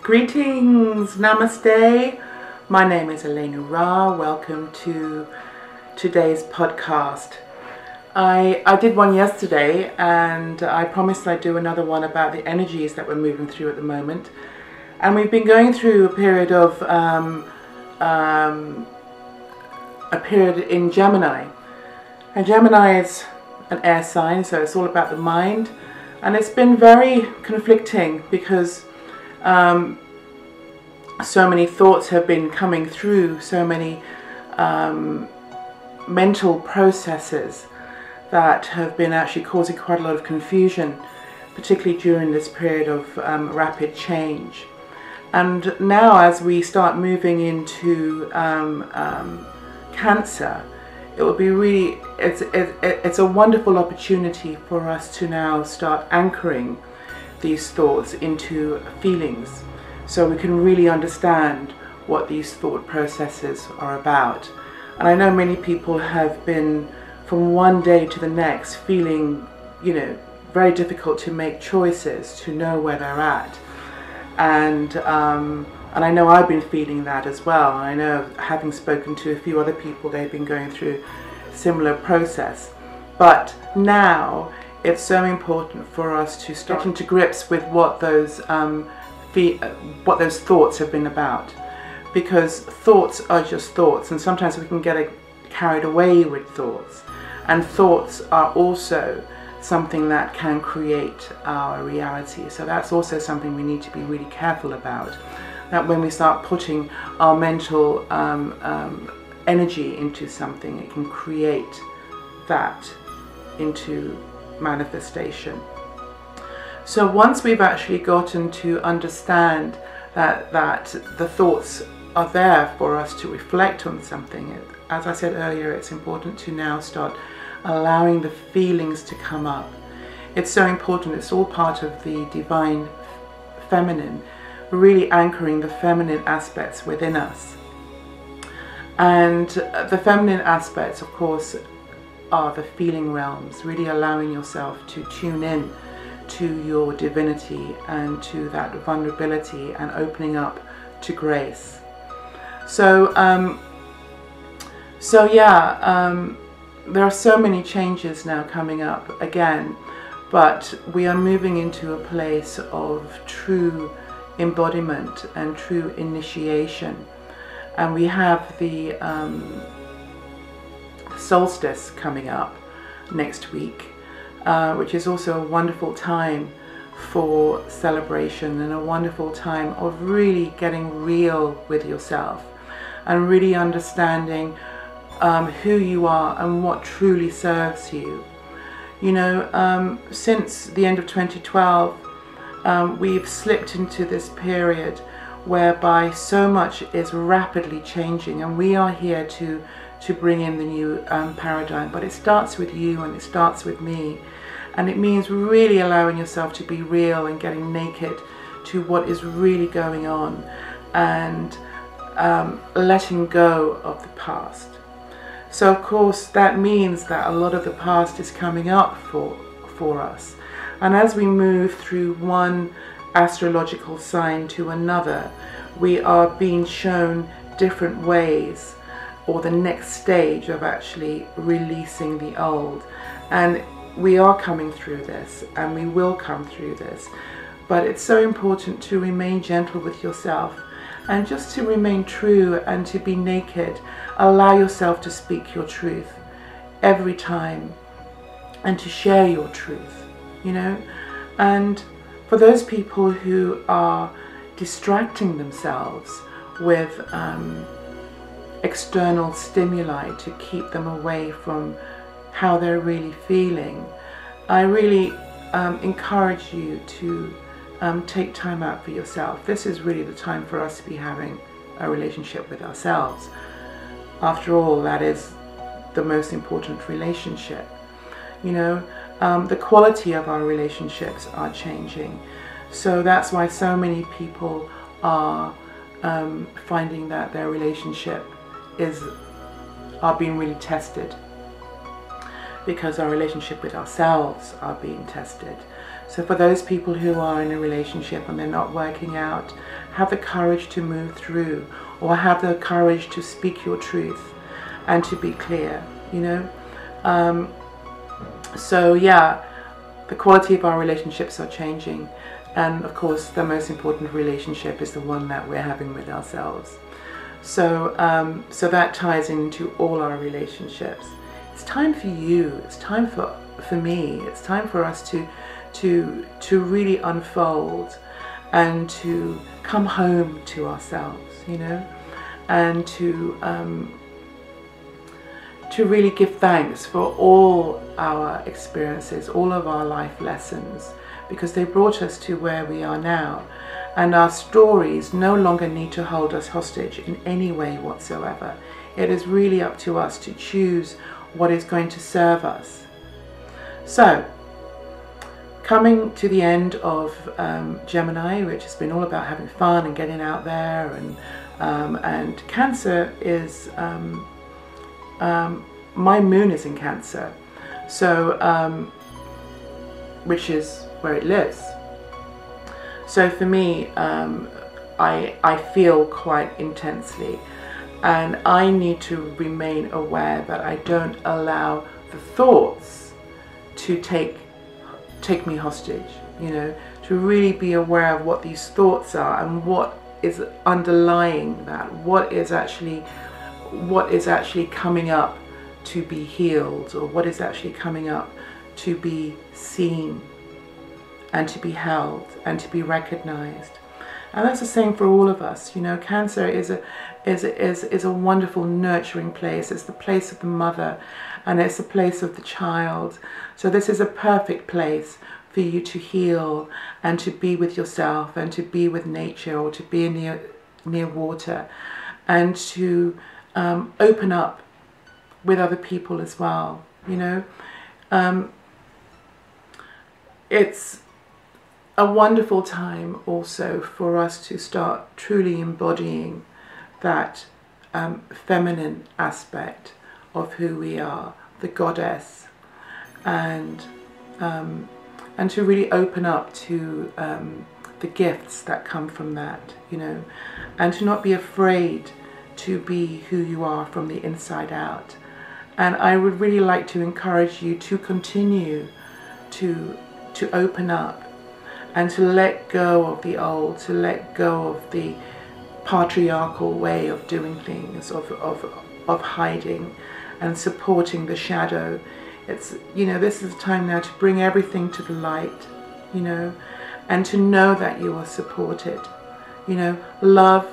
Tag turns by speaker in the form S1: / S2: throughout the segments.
S1: Greetings, Namaste. My name is Elena Ra. Welcome to today's podcast. I did one yesterday and I promised I'd do another one about the energies that we're moving through at the moment. And we've been going through a period of in Gemini. And Gemini is an air sign, so it's all about the mind. And it's been very conflicting because so many thoughts have been coming through, so many mental processes that have been actually causing quite a lot of confusion, particularly during this period of rapid change. And now as we start moving into Cancer, it will be really, it's a wonderful opportunity for us to now start anchoring these thoughts into feelings, so we can really understand what these thought processes are about. And I know many people have been from one day to the next feeling, very difficult to make choices, to know where they're at. And I know I've been feeling that as well. I know, having spoken to a few other people, they've been going through a similar process. But now it's so important for us to start getting to grips with what those thoughts have been about, because thoughts are just thoughts, and sometimes we can get carried away with thoughts, and thoughts are also something that can create our reality. So that's also something we need to be really careful about, that when we start putting our mental energy into something, it can create that into manifestation. So once we've actually gotten to understand that the thoughts are there for us to reflect on something, as I said earlier, it's important to now start allowing the feelings to come up. It's so important. It's all part of the divine feminine, really anchoring the feminine aspects within us. And the feminine aspects, of course, are the feeling realms, really allowing yourself to tune in to your divinity and to that vulnerability and opening up to grace. So there are so many changes now coming up again, but we are moving into a place of true embodiment and true initiation. And we have the solstice coming up next week, which is also a wonderful time for celebration and a wonderful time of really getting real with yourself and really understanding who you are and what truly serves you. Since the end of 2012, we've slipped into this period whereby so much is rapidly changing, and we are here to bring in the new paradigm. But it starts with you and it starts with me. And it means really allowing yourself to be real and getting naked to what is really going on, and letting go of the past. So of course that means that a lot of the past is coming up for us. And as we move through one astrological sign to another, we are being shown different ways, or the next stage of actually releasing the old. And we are coming through this, and we will come through this. But it's so important to remain gentle with yourself and just to remain true and to be naked. Allow yourself to speak your truth every time and to share your truth, And for those people who are distracting themselves with external stimuli to keep them away from how they're really feeling, I really encourage you to take time out for yourself. This is really the time for us to be having a relationship with ourselves. After all, that is the most important relationship. The quality of our relationships are changing. So that's why so many people are finding that their relationship are being really tested. because our relationship with ourselves are being tested. So for those people who are in a relationship and they're not working out, have the courage to move through, or have the courage to speak your truth and to be clear, you know. So yeah, the quality of our relationships are changing, and of course the most important relationship is the one that we're having with ourselves. So so that ties into all our relationships. It's time for you, it's time for me, it's time for us to really unfold and to come home to ourselves, you know, and to really give thanks for all our experiences, all of our life lessons, because they brought us to where we are now. And our stories no longer need to hold us hostage in any way whatsoever. It is really up to us to choose what is going to serve us. So, coming to the end of Gemini, which has been all about having fun and getting out there, and Cancer is, my moon is in Cancer, so which is where it lives. So for me, I feel quite intensely, and I need to remain aware that I don't allow the thoughts to take me hostage, you know, to really be aware of what these thoughts are and what is underlying that, what is actually coming up to be healed, or what is actually coming up to be seen and to be held and to be recognized. And that's the same for all of us, you know. Cancer is a wonderful nurturing place. It's the place of the mother, and it's the place of the child. So this is a perfect place for you to heal and to be with yourself and to be with nature, or to be near water, and to open up with other people as well, you know. It's a wonderful time also for us to start truly embodying that feminine aspect of who we are, the goddess, and to really open up to the gifts that come from that, you know, and to not be afraid to be who you are from the inside out. And I would really like to encourage you to continue to open up and to let go of the old, to let go of the patriarchal way of doing things, of hiding and supporting the shadow. It's, you know, this is the time now to bring everything to the light, you know, and to know that you are supported. You know, love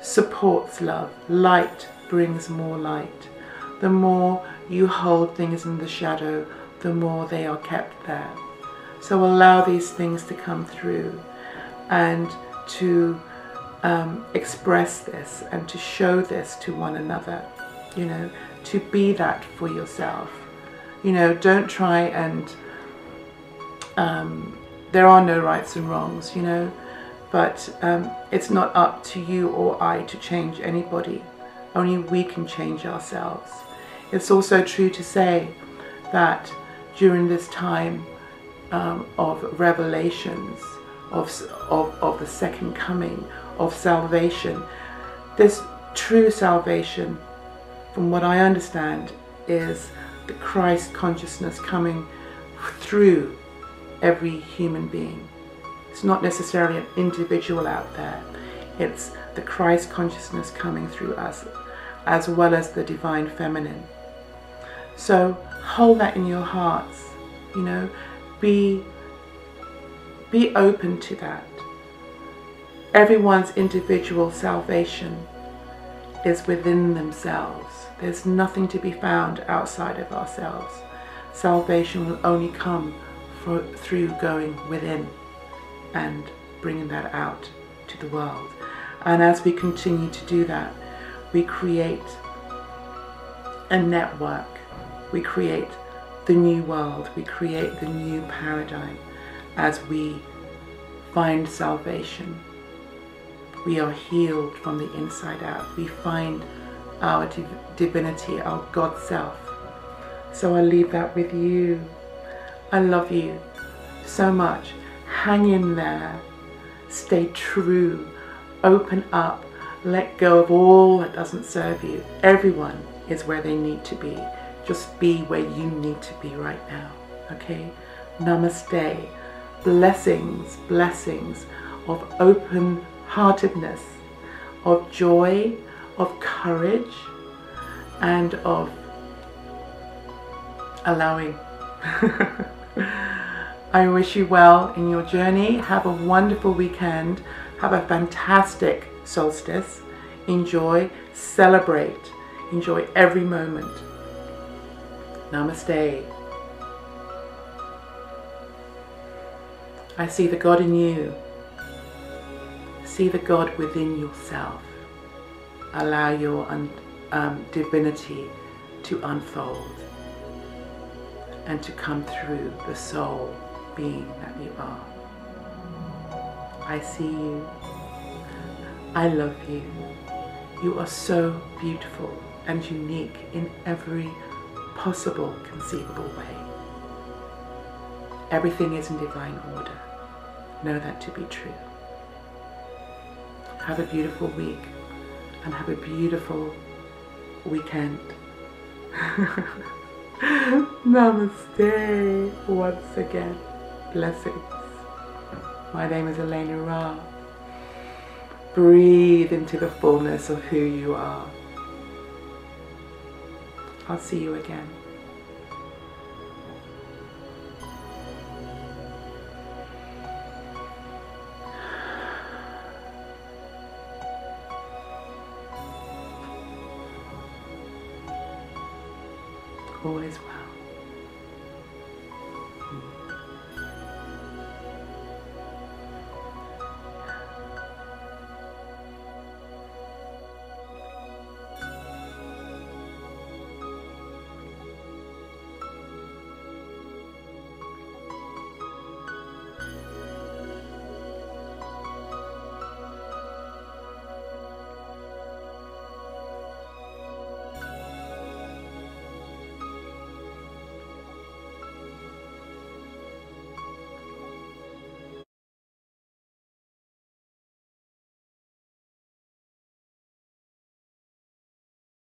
S1: supports love. Light brings more light. The more you hold things in the shadow, the more they are kept there. So allow these things to come through, and to express this and to show this to one another, you know, to be that for yourself. You know, don't try and, there are no rights and wrongs, you know, but it's not up to you or I to change anybody. Only we can change ourselves. It's also true to say that during this time of revelations, of the second coming, of salvation, this true salvation, from what I understand, is the Christ consciousness coming through every human being. It's not necessarily an individual out there. It's the Christ consciousness coming through us, as well as the divine feminine. So hold that in your hearts, you know, be open to that. Everyone's individual salvation is within themselves. There's nothing to be found outside of ourselves. Salvation will only come through going within and bringing that out to the world. And as we continue to do that, we create a network. We create the new world. We create the new paradigm as we find salvation. We are healed from the inside out. We find our divinity, our God self. So I leave that with you. I love you so much. Hang in there. Stay true. Open up. Let go of all that doesn't serve you. Everyone is where they need to be. Just be where you need to be right now. Okay? Namaste. Blessings, blessings of open-heartedness, of joy, of courage, and of allowing. I wish you well in your journey. Have a wonderful weekend. Have a fantastic solstice. Enjoy, celebrate, enjoy every moment. Namaste. I see the God in you. See the God within yourself. Allow your divinity to unfold and to come through the soul being that you are. I see you. I love you. You are so beautiful and unique in every possible conceivable way. Everything is in divine order. Know that to be true. Have a beautiful week and have a beautiful weekend. Namaste once again. Blessings. My name is Elena Ra. Breathe into the fullness of who you are. I'll see you again. All is well.